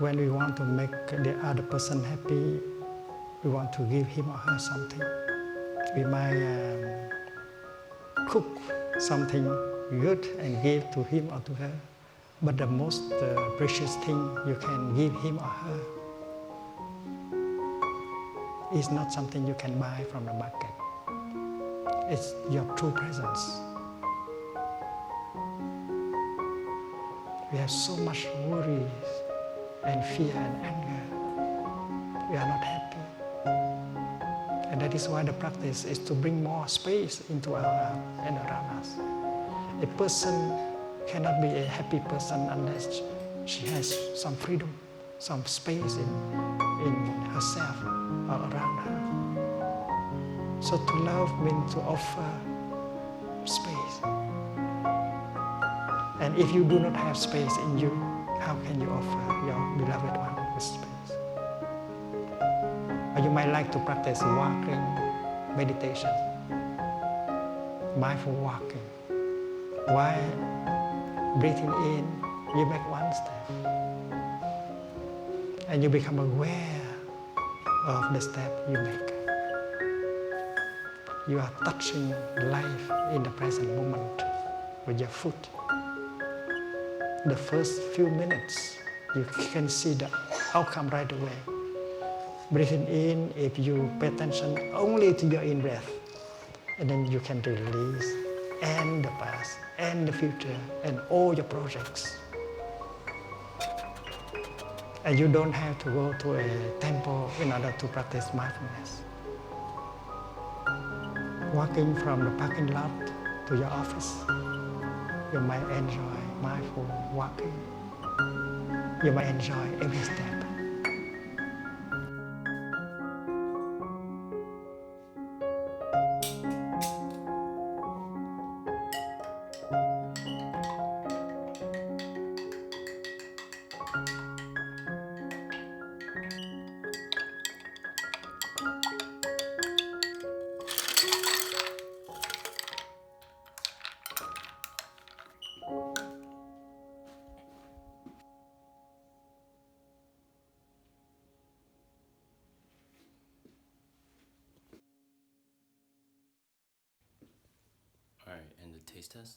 When we want to make the other person happy, we want to give him or her something. We might cook something good and give to him or to her. But the most precious thing you can give him or her is not something you can buy from the market. It's your true presence. We have so much worries and fear and anger. We are not happy. And that is why the practice is to bring more space into our life and around us. A person cannot be a happy person unless she has some freedom, some space in herself or around her. So to love means to offer space. And if you do not have space in you, how can you offer your beloved one with space? Or you might like to practice walking meditation, mindful walking. While breathing in, you make one step. And you become aware of the step you make. You are touching life in the present moment with your foot. The first few minutes, you can see the outcome right away. Breathing in, if you pay attention only to your in-breath, and then you can release and the past and the future and all your projects. And you don't have to go to a temple in order to practice mindfulness. Walking from the parking lot to your office, you might enjoy mindful walking. You might enjoy every step. Alright, and the taste test?